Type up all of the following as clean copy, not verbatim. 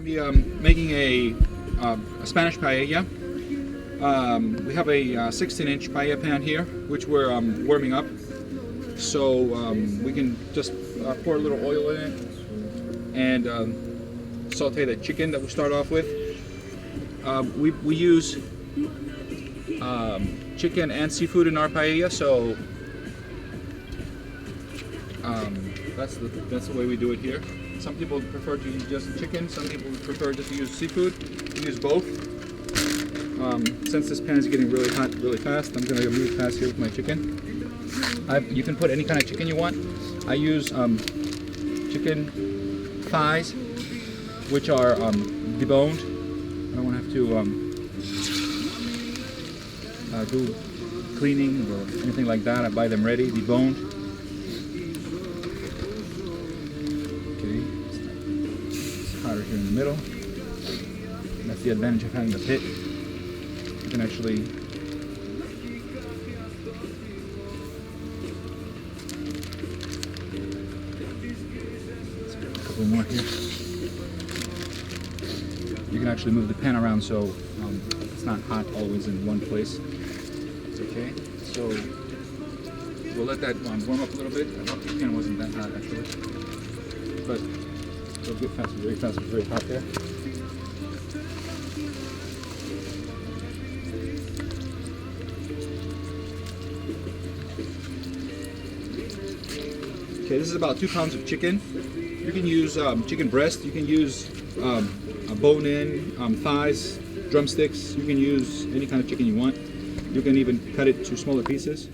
be making a Spanish paella. We have a 16-inch paella pan here, which we're warming up. So we can just pour a little oil in it and saute the chicken that we start off with. We use chicken and seafood in our paella, so that's the way we do it here. Some people prefer to use just chicken, some people prefer just to use seafood. We use both. Since this pan is getting really hot really fast, I'm going to move fast here with my chicken. You can put any kind of chicken you want. I use chicken thighs, which are deboned. I don't want to have to do cleaning or anything like that. I buy them ready, deboned. Okay, it's hotter here in the middle. That's the advantage of having the pit. You can actually a couple more here. You can actually move the pan around so it's not hot always in one place. It's okay. So we'll let that warm up a little bit. I thought the pan wasn't that hot actually, but it'll get faster, very fast. It's very hot there. Okay, this is about 2 pounds of chicken. You can use chicken breast. You can use a bone-in, thighs, drumsticks. You can use any kind of chicken you want. You can even cut it to smaller pieces.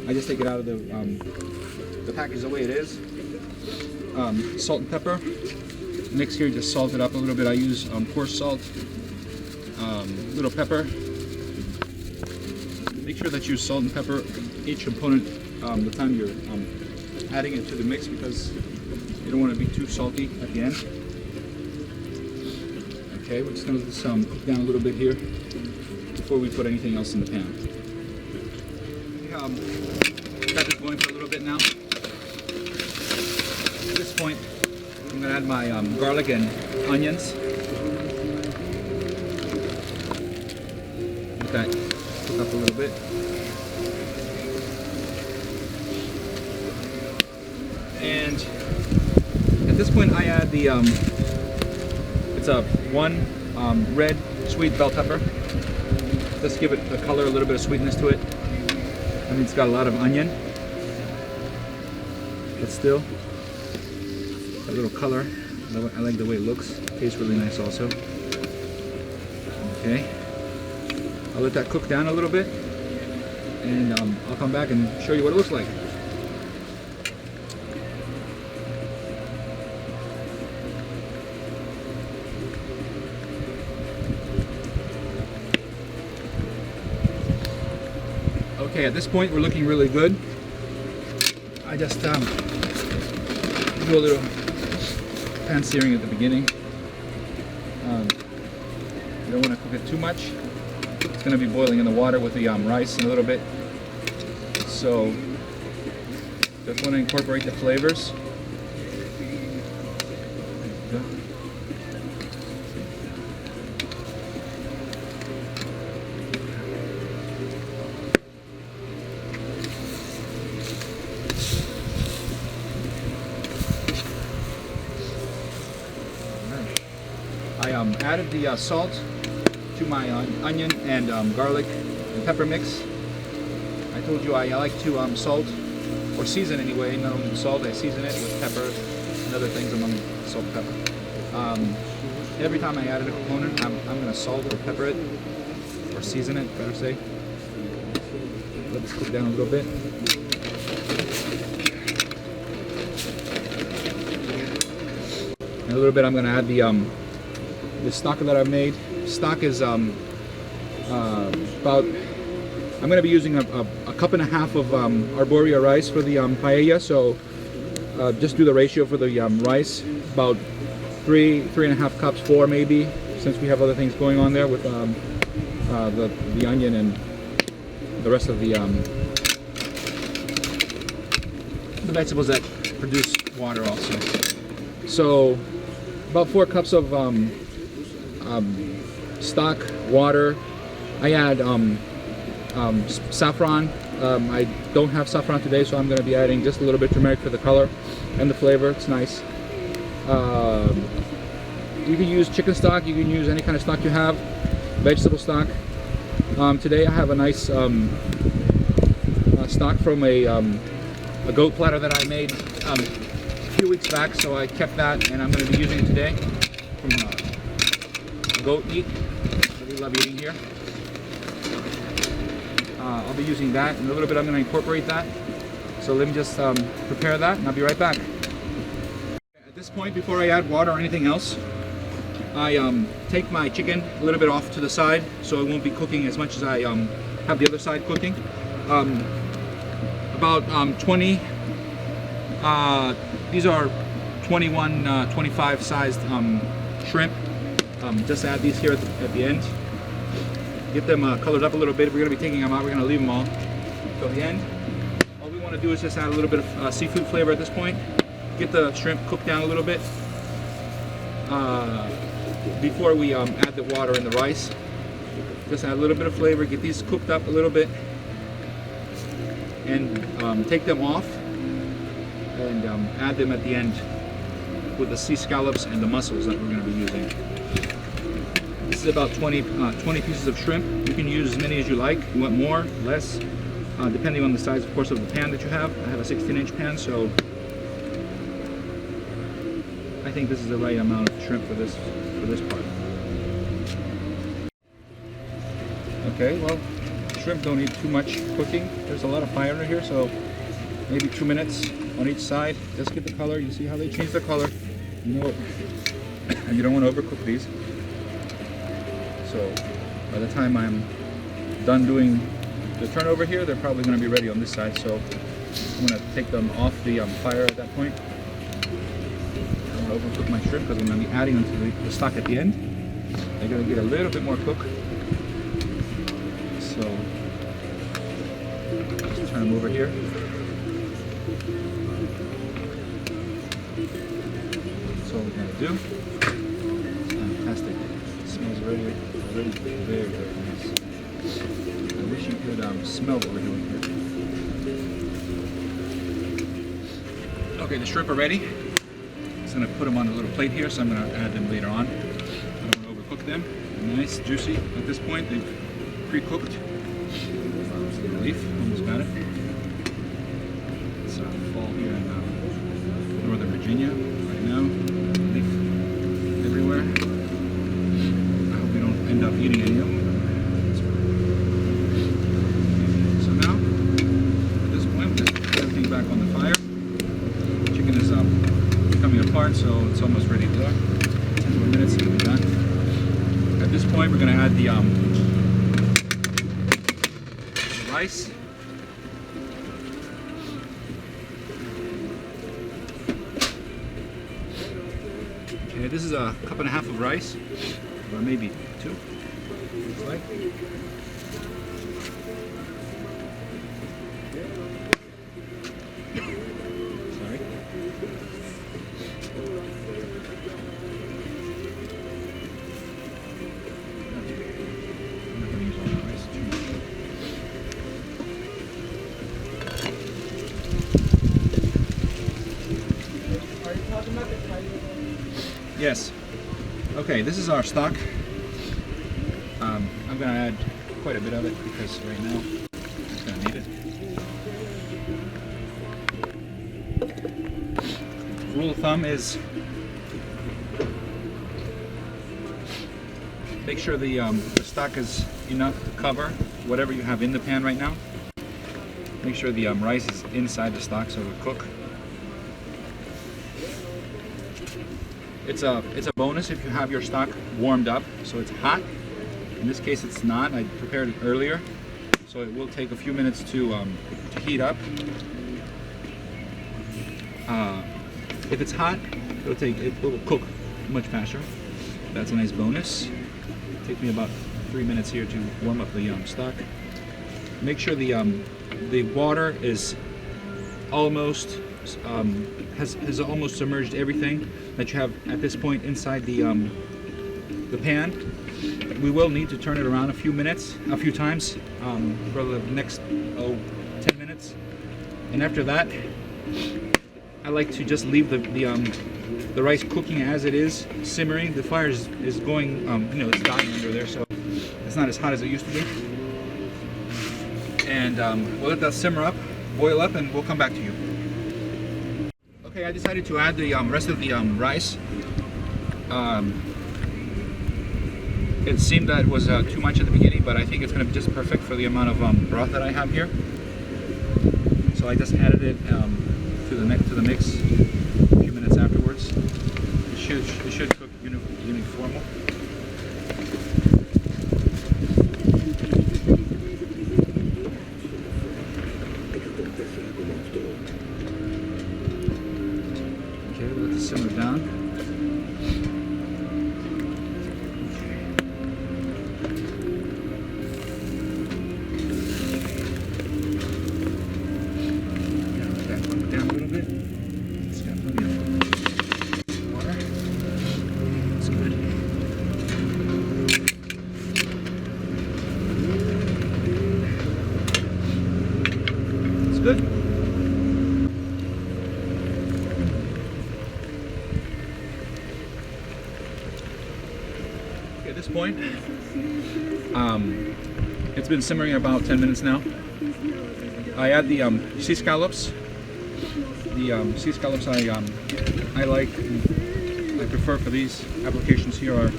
I just take it out of the package the way it is. Salt and pepper. Mix here, just salt it up a little bit. I use coarse salt, little pepper. Make sure that you use salt and pepper each component the time you're adding it to the mix, because you don't want to be too salty at the end. Okay, we're just going to let this cook down a little bit here before we put anything else in the pan. Got this going for a little bit now. At this point, I'm going to add my garlic and onions. Let that cook up a little bit. And at this point, I add the it's a one red sweet bell pepper. Just give it the color, a little bit of sweetness to it. I mean, it's got a lot of onion, but still a little color. I like the way it looks. It tastes really nice also. Okay, I'll let that cook down a little bit, and I'll come back and show you what it looks like. Okay, at this point we're looking really good. I just do a little pan searing at the beginning. You don't want to cook it too much. It's going to be boiling in the water with the rice in a little bit. So just want to incorporate the flavors. I added the salt to my onion and garlic and pepper mix. I told you I like to salt, or season anyway, not only the salt, I season it with pepper and other things among salt and pepper. Every time I add a component, I'm going to salt or pepper it, or season it, better say. Let this cook down a little bit. In a little bit I'm going to add the stock that I've made. Stock is about, I'm going to be using a cup and a half of arborio rice for the paella, so just do the ratio for the rice, about 3.5 cups, 4 maybe, since we have other things going on there with the onion and the rest of the vegetables that produce water also. So about 4 cups of stock, water. I add saffron. I don't have saffron today, so I'm going to be adding just a little bit of turmeric for the color and the flavor. It's nice. You can use chicken stock, you can use any kind of stock you have, vegetable stock. Today I have a nice stock from a goat platter that I made a few weeks back, so I kept that and I'm going to be using it today from goat meat that we love eating here. I'll be using that, and a little bit I'm going to incorporate that. So let me just prepare that and I'll be right back. At this point, before I add water or anything else, I take my chicken a little bit off to the side so it won't be cooking as much as I have the other side cooking. About 20, these are 21, 25 sized shrimp. Just add these here at the end. Get them colored up a little bit. We're going to be taking them out. We're going to leave them all till the end. All we want to do is just add a little bit of seafood flavor at this point. Get the shrimp cooked down a little bit before we add the water and the rice. Just add a little bit of flavor. Get these cooked up a little bit, and take them off and add them at the end with the sea scallops and the mussels that we're going to be using. This is about 20 pieces of shrimp. You can use as many as you like. You want more, less, depending on the size, of course, of the pan that you have. I have a 16-inch pan, so I think this is the right amount of shrimp for this part. Okay, well, shrimp don't need too much cooking. There's a lot of fire under here, so maybe 2 minutes on each side. Just get the color. You see how they change the color. You know, and you don't want to overcook these. So by the time I'm done doing the turnover here, they're probably going to be ready on this side. So I'm going to take them off the fire at that point. I'm going to overcook my shrimp because I'm going to be adding them to the stock at the end. They're going to get a little bit more cook. So just turn them over here. That's all we're going to do. Fantastic. It smells very, very nice. I wish you could smell what we're doing here. Okay, the shrimp are ready. Just going to put them on a little plate here, so I'm going to add them later on. I don't want to overcook them. They're nice, juicy. At this point, they've pre-cooked. Leaf, almost got it. It's fall here in Northern Virginia right now. Leaf everywhere. I hope we don't end up eating any of them. So now, at this point, we'll just put everything back on the fire. The chicken is coming apart, so it's almost ready to go. 10 more minutes and it'll be done. At this point, we're going to add the rice. Okay, this is a cup and a half of rice, or maybe 2, looks like. Sorry. I'm not going to use all the rice too much. Yes. Okay, this is our stock. I'm going to add quite a bit of it because right now it's going to need it. Rule of thumb is make sure the stock is enough to cover whatever you have in the pan right now. Make sure the rice is inside the stock so it'll cook. It's a bonus if you have your stock warmed up so it's hot. In this case it's not. I prepared it earlier, so it will take a few minutes to heat up. If it's hot, it will cook much faster. That's a nice bonus. It'll take me about 3 minutes here to warm up the stock. Make sure the water is almost has almost submerged everything that you have at this point inside the pan. We will need to turn it around a few times for the next 10 minutes, and after that, I like to just leave the rice cooking as it is, simmering. The fire is going, it's dying under there, so it's not as hot as it used to be. And we'll let that simmer up, boil up, and we'll come back to you. Okay, I decided to add the rest of the rice. It seemed that it was too much at the beginning, but I think it's going to be just perfect for the amount of broth that I have here. So I just added it to the mix a few minutes afterwards. It should cook uniformly. Okay, let it simmer down. Good. Okay, at this point, it's been simmering about 10 minutes now. I add the sea scallops. The sea scallops I prefer for these applications here are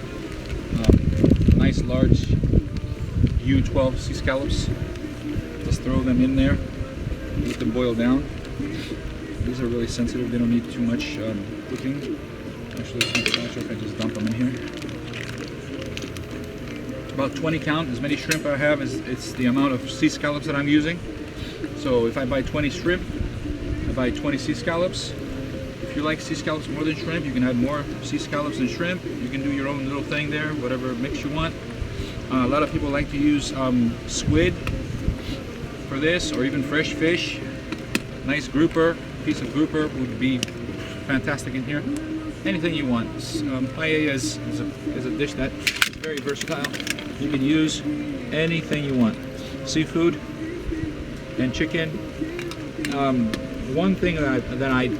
nice large U12 sea scallops. Just throw them in there. Let them boil down. These are really sensitive, they don't need too much cooking. Actually, I'm not sure if I just dump them in here. About 20 count, as many shrimp I have is it's the amount of sea scallops that I'm using. So if I buy 20 shrimp, I buy 20 sea scallops. If you like sea scallops more than shrimp, you can add more sea scallops than shrimp. You can do your own little thing there, whatever mix you want. A lot of people like to use squid for this, or even fresh fish. Nice grouper, piece of grouper would be fantastic in here. Anything you want. Paella is a dish that is very versatile. You can use anything you want. Seafood and chicken. One thing that I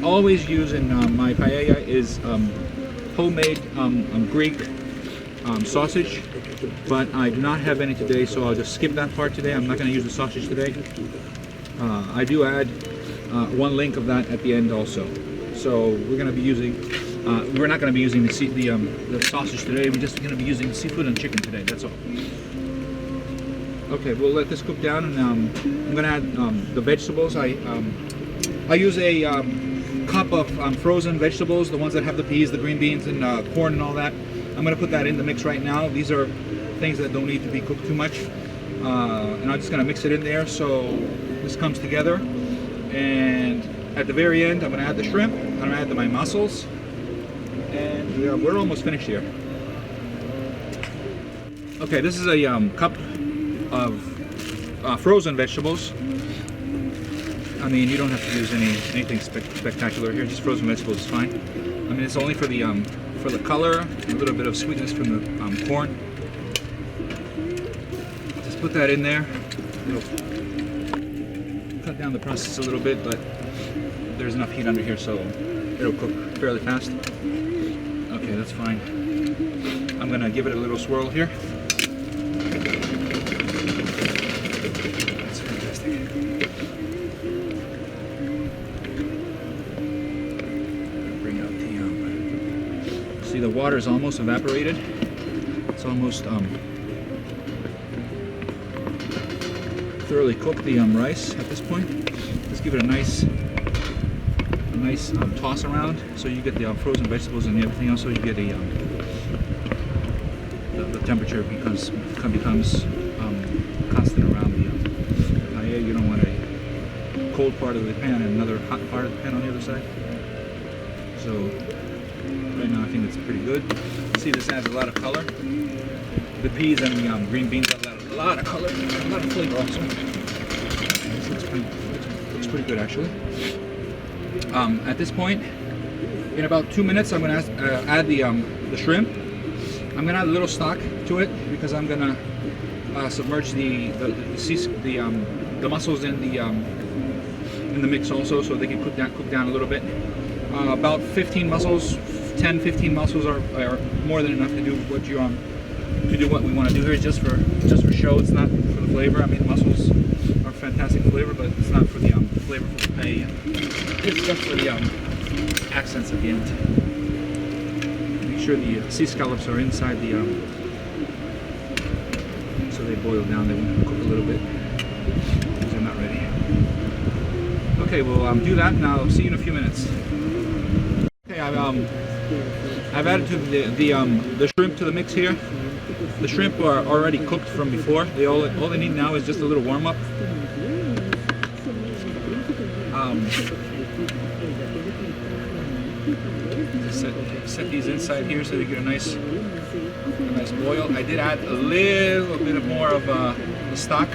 always use in my paella is homemade Greek sausage, but I do not have any today, so I'll just skip that part today. I'm not going to use the sausage today. I do add one link of that at the end also. So we're going to be using, we're not going to be using the sausage today. We're just going to be using seafood and chicken today. That's all. Okay, we'll let this cook down, and I'm going to add the vegetables. I use a cup of frozen vegetables, the ones that have the peas, the green beans, and corn and all that. I'm going to put that in the mix right now. These are things that don't need to be cooked too much. And I'm just going to mix it in there so this comes together. And at the very end, I'm going to add the shrimp. I'm going to add my mussels. And we're almost finished here. Okay, this is a cup of frozen vegetables. I mean, you don't have to use anything spectacular here. Just frozen vegetables is fine. I mean, it's only for the color, a little bit of sweetness from the corn. Just put that in there. It'll cut down the process a little bit, but there's enough heat under here, so it'll cook fairly fast. Okay, that's fine. I'm gonna give it a little swirl here. That's fantastic. Bring out the see, the water is almost evaporated. It's almost thoroughly cooked the rice at this point. Just give it a nice toss around, so you get the frozen vegetables and everything else. So you get the temperature becomes constant around the paella. You don't want a cold part of the pan and another hot part of the pan on the other side. So right now I think it's pretty good. See, this adds a lot of color. The peas and the green beans have a lot of color, a lot of flavor also. This looks looks pretty good actually. At this point, in about 2 minutes, I'm gonna add the shrimp. I'm gonna add a little stock to it because I'm gonna submerge the mussels in the mix also, so they can cook down a little bit. About 15 mussels, 10-15 mussels are more than enough to do what you what we want to do here. Just for show. It's not for the flavor. I mean, mussels are fantastic flavor, but it's not for the flavor for the paella. It's just for the accents at the end. Make sure the sea scallops are inside the so they boil down. They want to cook a little bit because they're not ready. Okay, we'll do that, and I'll see you in a few minutes. Okay, I've added to the shrimp to the mix here. The shrimp are already cooked from before. All they need now is just a little warm up. Just set these inside here so they get a nice boil. I did add a little bit more of the stock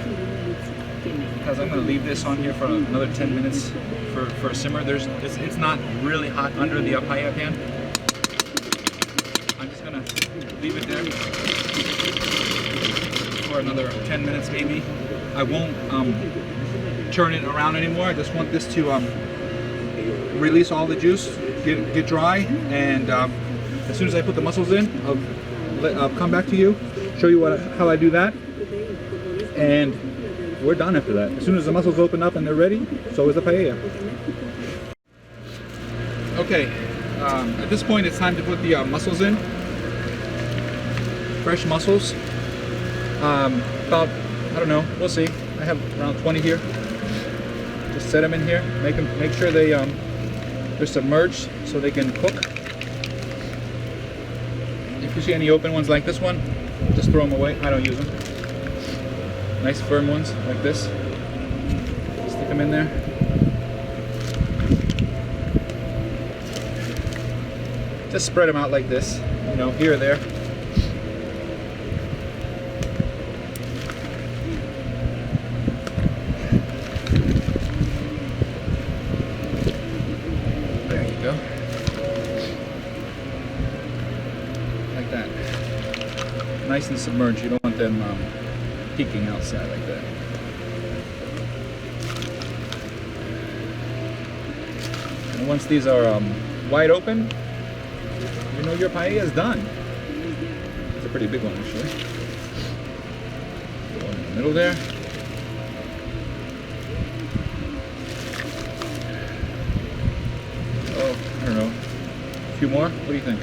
because I'm going to leave this on here for another 10 minutes for a simmer. It's not really hot under the paella pan. I'm just going to leave it there for another 10 minutes maybe. I won't churn it around anymore. I just want this to release all the juice, get dry, and as soon as I put the mussels in, I'll come back to you, show you how I do that, and we're done after that. As soon as the mussels open up and they're ready, so is the paella. Okay, at this point it's time to put the mussels in. Fresh mussels. About, I don't know, we'll see. I have around 20 here. Just set them in here. Make sure they're submerged so they can cook. If you see any open ones like this one, just throw them away. I don't use them. Nice firm ones like this. Stick them in there. Just spread them out like this, you know, here or there. There you go. Like that. Nice and submerged. You don't want them peeking outside like that. And once these are wide open, you know your paella is done. It's a pretty big one actually. Go in the middle there. Oh, I don't know. A few more? What do you think?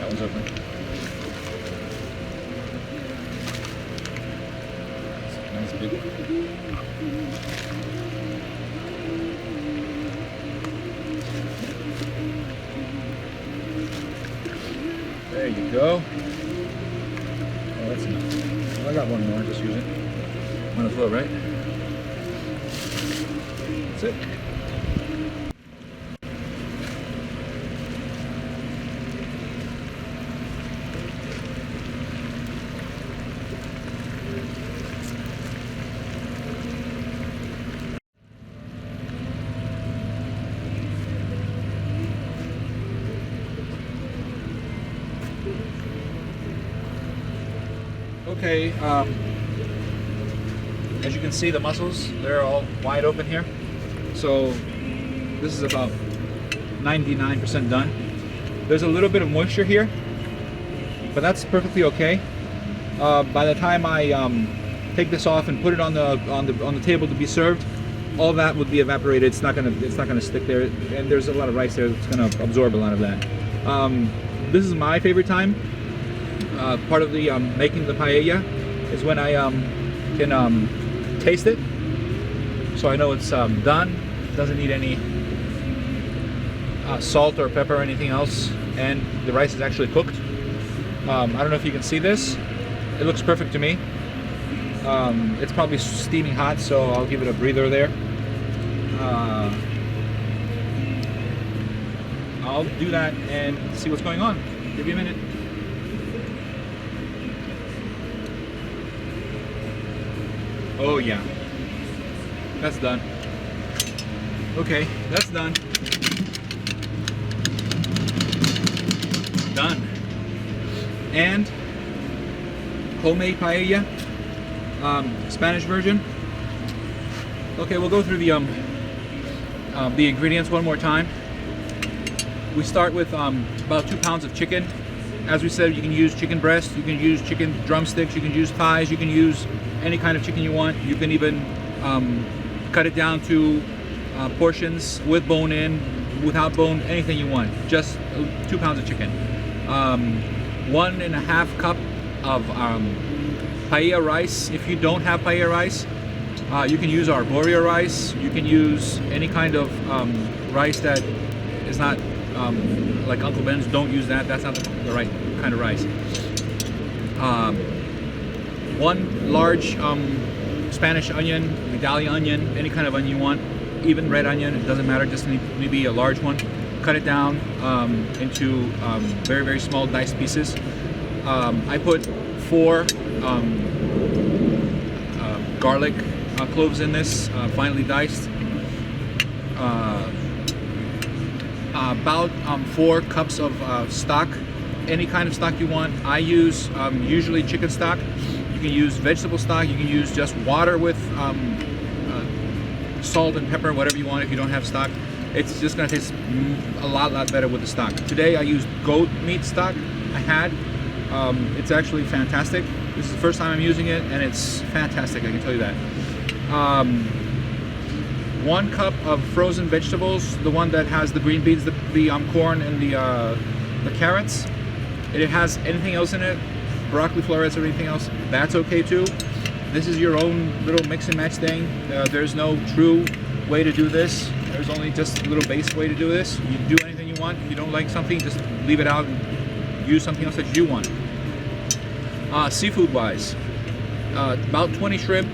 That one's open. Nice big one. There you go. Oh, that's enough. Well, I got one more, just use it. Might as well, right? That's it. Okay, as you can see, the mussels, they're all wide open here. So this is about 99% done. There's a little bit of moisture here, but that's perfectly okay. By the time I take this off and put it on the table to be served, all that would be evaporated. It's not gonna stick there, and there's a lot of rice there that's gonna absorb a lot of that. This is my favorite time. Part of the making the paella is when I can taste it, so I know it's done. It doesn't need any salt or pepper or anything else, and the rice is actually cooked. I don't know if you can see this. It looks perfect to me. It's probably steaming hot, so I'll give it a breather there. I'll do that and see what's going on. Give you a minute. Oh yeah, that's done. Okay, that's done. Done. And homemade paella, Spanish version. Okay, we'll go through the ingredients one more time. We start with about 2 pounds of chicken. As we said, you can use chicken breast, you can use chicken drumsticks, you can use thighs, you can use any kind of chicken you want. You can even cut it down to portions with bone in, without bone, anything you want. Just 2 pounds of chicken. 1.5 cup of paella rice. If you don't have paella rice, you can use arborio rice. You can use any kind of rice that is not like Uncle Ben's. Don't use that. That's not the right kind of rice. 1 large Spanish onion, Vidalia onion, any kind of onion you want, even red onion, it doesn't matter, just maybe a large one. Cut it down into very, very small diced pieces. I put 4 garlic cloves in this, finely diced. About 4 cups of stock, any kind of stock you want. I use usually chicken stock. You can use vegetable stock. You can use just water with salt and pepper, whatever you want. If you don't have stock, it's just gonna taste a lot better with the stock. Today I used goat meat stock. I had. It's actually fantastic. This is the first time I'm using it, and it's fantastic. I can tell you that. 1 cup of frozen vegetables, the one that has the green beans, the corn, and the carrots. If it has anything else in it, broccoli florets or anything else, that's okay too. This is your own little mix and match thing. There's no true way to do this. There's only just a little base way to do this. You can do anything you want. If you don't like something, just leave it out and use something else that you want. Seafood wise, about 20 shrimp.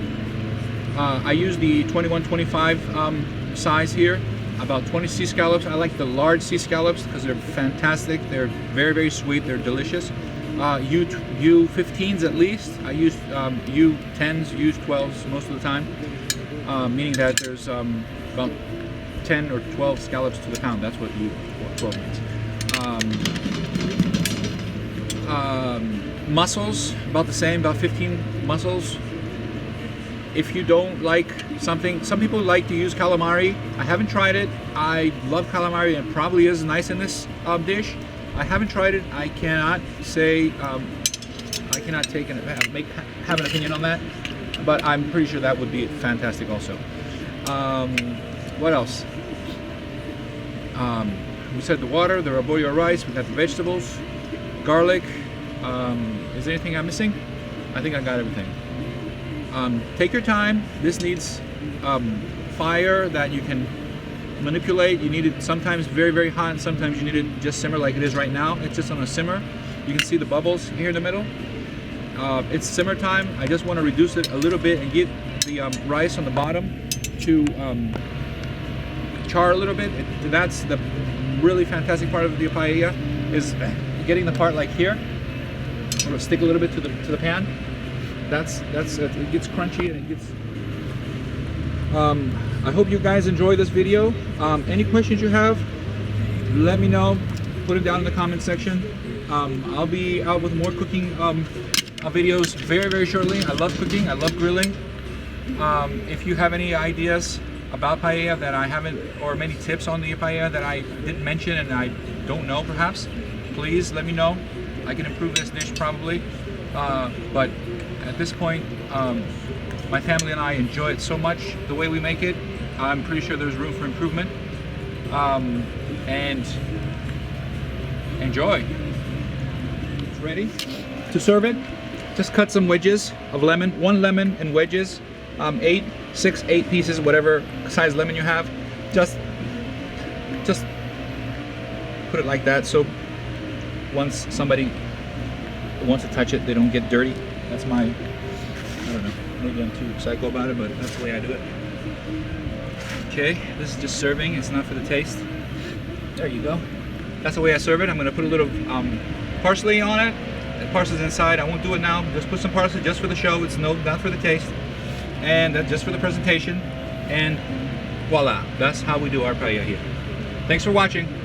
I use the 21-25 size here. About 20 sea scallops. I like the large sea scallops because they're fantastic. They're very, very sweet. They're delicious. U15s at least. I use U10s, U12s most of the time, meaning that there's about 10 or 12 scallops to the pound. That's what U12 means. Mussels, about the same, about 15 mussels. If you don't like something, some people like to use calamari. I haven't tried it. I love calamari, and it probably is nice in this dish. I haven't tried it. I cannot say, I cannot take have an opinion on that, but I'm pretty sure that would be fantastic also. What else? We said the water, the arborio rice, we got the vegetables, garlic. Is there anything I'm missing? I think I got everything. Take your time. This needs fire that you can manipulate. You need it sometimes very, very hot, and sometimes you need it just simmer like it is right now. It's just on a simmer. You can see the bubbles here in the middle. It's simmer time. I just want to reduce it a little bit and get the rice on the bottom to char a little bit. That's the really fantastic part of the paella, is getting the part like here. It'll stick a little bit to the pan. That's it gets crunchy and it gets. I hope you guys enjoy this video. Any questions you have, let me know. Put it down in the comment section. I'll be out with more cooking videos very, very shortly. I love cooking. I love grilling. If you have any ideas about paella that I haven't, or many tips on the paella that I didn't mention and I don't know perhaps, please let me know. I can improve this dish probably. But at this point, my family and I enjoy it so much the way we make it. I'm pretty sure there's room for improvement. And enjoy. It's ready to serve it. Just cut some wedges of lemon, 1 lemon in wedges, 8 pieces, whatever size lemon you have. Just put it like that, so once somebody wants to touch it, they don't get dirty. That's my, I don't know, maybe I'm too psycho about it, but that's the way I do it. Okay, this is just serving. It's not for the taste. There you go. That's the way I serve it. I'm going to put a little parsley on it. The parsley's inside. I won't do it now. Just put some parsley just for the show. It's not for the taste, and just for the presentation. And Voila, that's how we do our paella here. Thanks for watching.